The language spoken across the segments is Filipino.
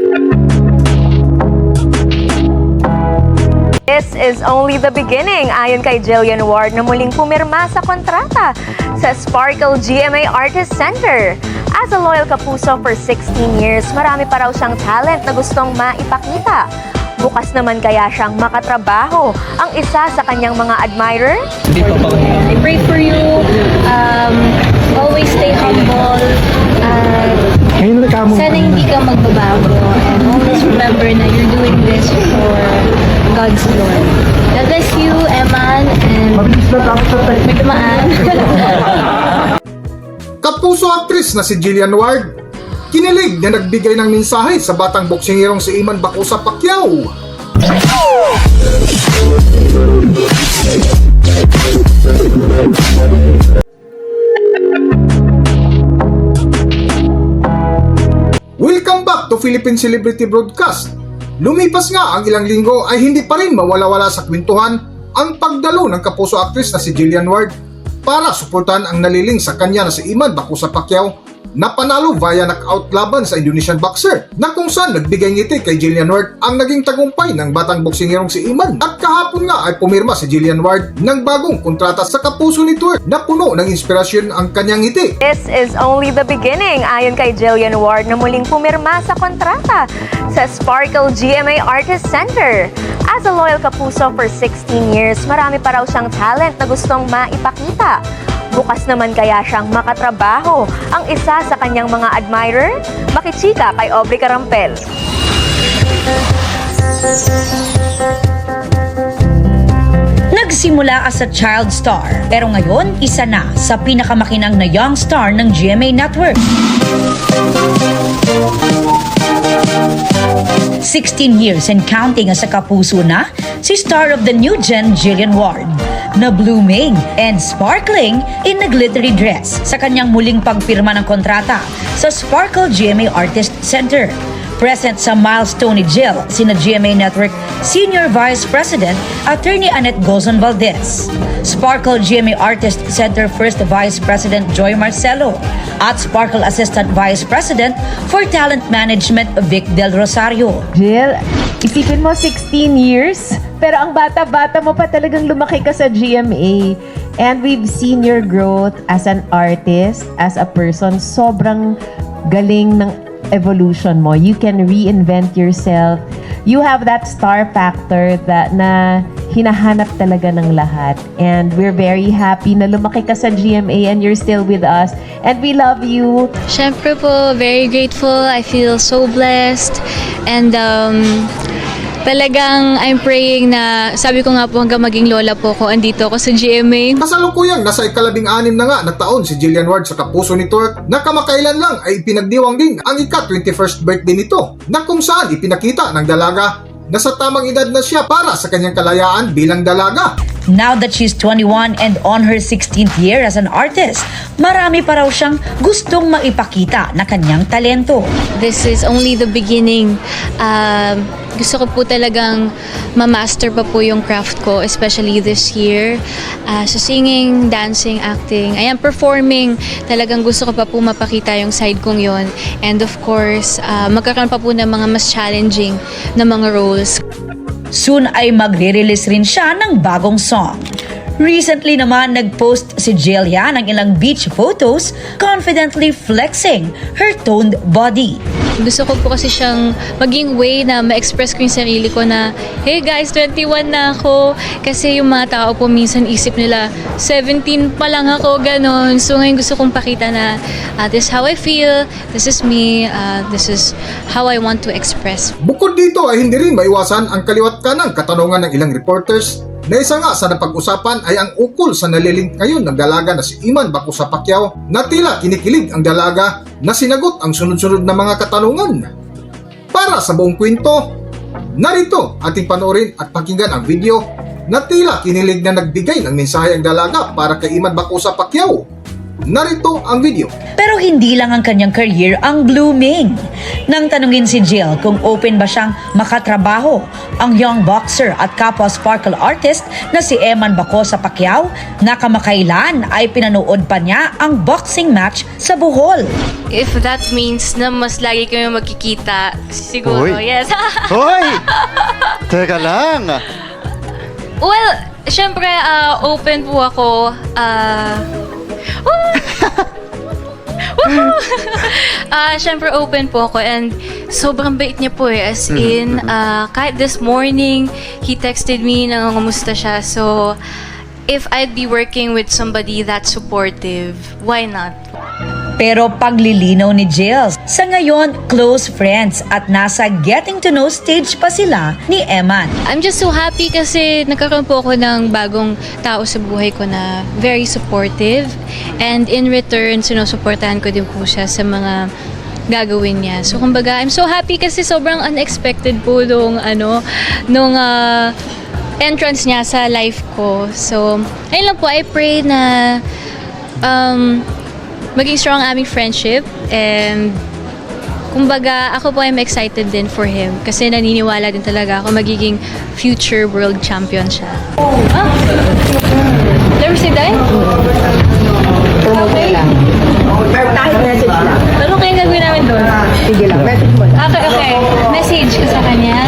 This is only the beginning ayon kay Jillian Ward na muling pumirma sa kontrata sa Sparkle GMA Artist Center. As a loyal kapuso for 16 years, marami pa raw siyang talent na gustong maipakita. Bukas naman kaya siyang makatrabaho ang isa sa kanyang mga admirer? I pray for you. Always stay humble. Sana hindi ka magbabago. And always remember na you're doing this for God's glory. God bless you, Eman. And may tumaan. Kapuso actress na si Jillian Ward, kinilig na nagbigay ng mensahe sa batang boksingerong si Iman Bacosa Pacquiao. Welcome back to Philippine Celebrity Broadcast. Lumipas nga ang ilang linggo ay hindi pa rin mawala-wala sa kwentuhan ang pagdalo ng kapuso actress na si Jillian Ward para suportahan ang naliling sa kanya na si Iman Bacosa Pacquiao na panalo via knockout laban sa Indonesian boxer na kung saan nagbigay ngiti kay Jillian Ward ang naging tagumpay ng batang boksingerong si Iman. At kahapon nga ay pumirma si Jillian Ward ng bagong kontrata sa kapuso ni Ward na puno ng inspirasyon ang kanyang ngiti. This is only the beginning ayon kay Jillian Ward na muling pumirma sa kontrata sa Sparkle GMA Artist Center. As a loyal kapuso for 16 years, marami pa raw siyang talent na gustong maipakita. Bukas naman kaya siyang makatrabaho ang isa sa kanyang mga admirer? Makichika kay Aubrey Carampel. Nagsimula as a child star, pero ngayon isa na sa pinakamakinang na young star ng GMA Network. 16 years and counting as a kapuso na si star of the new gen Jillian Ward, na blooming and sparkling in a glittery dress sa kanyang muling pagpirma ng kontrata sa Sparkle GMA Artist Center. Present sa milestone ni Jill, sina GMA Network Senior Vice President Attorney Annette Gozon Valdez, Sparkle GMA Artist Center First Vice President Joy Marcelo, at Sparkle Assistant Vice President for Talent Management Vic Del Rosario. Jill, isipin mo 16 years, pero ang bata-bata mo pa talagang lumaki ka sa GMA. And we've seen your growth as an artist, as a person. Sobrang galing ng evolution mo. You can reinvent yourself. You have that star factor that na hinahanap talaga ng lahat. And we're very happy na lumaki ka sa GMA and you're still with us. And we love you. Siyempre po, very grateful. I feel so blessed. And talagang I'm praying na, sabi ko nga po hanggang maging lola po ko, andito ako sa GMA. Kasalukuyang nasa ika-16 na nga na taon si Jillian Ward sa kapuso ni Ward na kamakailan lang ay ipinagdiwang din ang ika-21st birthday nito na kung saan ipinakita ng dalaga na sa tamang edad na siya para sa kanyang kalayaan bilang dalaga. Now that she's 21 and on her 16th year as an artist, marami pa raw siyang gustong maipakita na kanyang talento. This is only the beginning. Gusto ko po talagang ma-master pa po yung craft ko, especially this year. So singing, dancing, acting, ayan, performing. Talagang gusto ko pa po mapakita yung side kong yon. And of course, magkakaroon pa po ng mga mas challenging na mga roles. Soon ay magre-release rin siya ng bagong song. Recently naman, nag-post si Jillian ng ilang beach photos, confidently flexing her toned body. Gusto ko po kasi siyang maging way na ma-express ko yung sarili ko na, hey guys, 21 na ako. Kasi yung mga tao po minsan isip nila, 17 pa lang ako, ganon. So ngayon gusto kong pakita na this is how I feel, this is me, this is how I want to express. Bukod dito ay hindi rin maiwasan ang kaliwat kanang katanungan ng ilang reporters na isa nga sa napag-usapan ay ang ukol sa naliling ngayon ng dalaga na si Iman Bacosa Pacquiao na tila kinikilig ang dalaga na sinagot ang sunod-sunod na mga katanungan. Para sa buong kwento, narito ating panoorin at pakinggan ang video na tila kinilig na nagbigay ng mensahe ang dalaga para kay Iman Bacosa Pacquiao. Narito ang video. Pero hindi lang ang kanyang career ang blooming. Nang tanungin si Jill kung open ba siyang makatrabaho, ang young boxer at kapwa sparkle artist na si Eman Bacosa Pacquiao, na kamakailan ay pinanood pa niya ang boxing match sa Bohol. If that means na mas lagi kami magkikita, siguro, Uy. yes. Hoy! Teka lang. Well, syempre, open po ako. Syempre, open po ako and sobrang bait niya po eh. As in, kahit this morning, he texted me na kumusta siya. So, if I'd be working with somebody that's supportive, why not? Pero paglilinaw ni Jill, sa ngayon, close friends at nasa getting to know stage pa sila ni Eman. I'm just so happy kasi nagkaroon po ako ng bagong tao sa buhay ko na very supportive. And in return, sinusuportahan ko din po siya sa mga gagawin niya. So, kumbaga, I'm so happy kasi sobrang unexpected po nung entrance niya sa life ko. So, ayun lang po, I pray na maging strong ang aming friendship and kumbaga ako po I'm excited din for him kasi naniniwala din talaga ako magiging future world champion siya. Never say that? Okay. Kahit message lang. Ano kaya gagawin namin doon? Sige lang, message mo lang. Okay. Message ko sa kanya.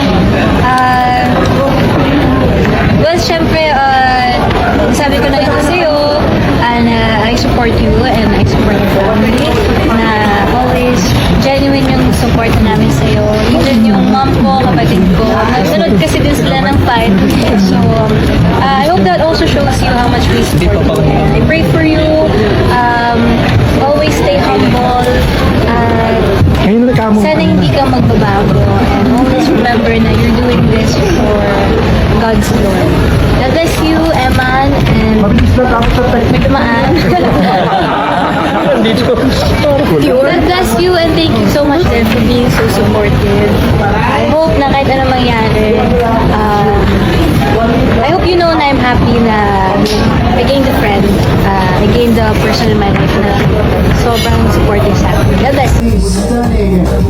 Well, syempre, sabi ko na ito sa'yo, na I support you and I support your family, na always genuine yung support namin sa'yo. Even yung mom ko, kapatid ko, nanood kasi din sila ng fight. So, I hope that also shows you how much we support you. I pray for you. Always stay humble. Sana hindi ka magbabago and always remember na you're doing this for God's glory. God bless you, Eman, and may tumaan. God bless you and thank you so much then for being so supportive. I hope na kahit anong mangyari, I hope you know na I'm happy na I gained a friend, I gained a person in my life na sobrang supportive sa akin. God bless you.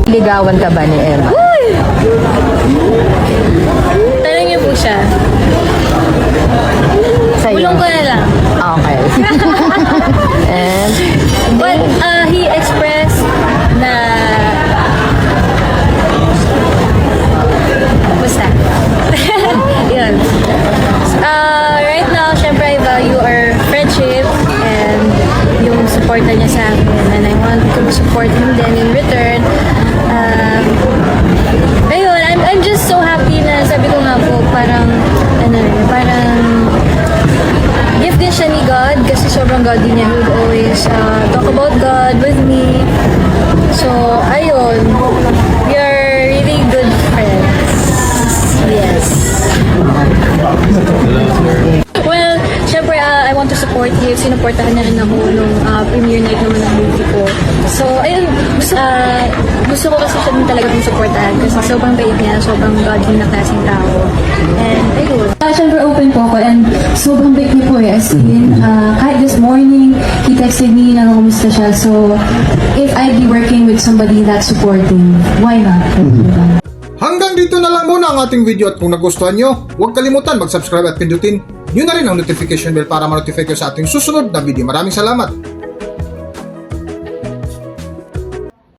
Ligawan ka ba ni Emma? Tanong niyo po siya. Sa'yo? Bulong ko na lang. Okay. And? But he expressed na basta. Yun. Right now, syempre I value our friendship and yung support niya sa akin and I want to support him then in return. Ayun, I'm just so happy na sabi ko nga po parang gift din siya ni God kasi sobrang God din niya. He would always talk about God with me. So, ayun. We are really good friends. Yes. Well, syempre, I want to support you. Sinuportahan na rin ako nung premiere night naman ng movie ko. So, ayun. Gusto ko kasi siya din talaga kong supportahan kasi sobrang bait niya, sobrang godly na klaseng tao. And ayun. Siyempre open po ako and sobrang bait niya po eh. As in, kahit this morning, he texted me na kumusta siya. So, if I'd be working with somebody that's supporting, why not? Hanggang dito na lang muna ang ating video at kung nagustuhan nyo, huwag kalimutan mag-subscribe at pindutin nyo na rin ang notification bell para ma-notify kayo sa ating susunod na video. Maraming salamat!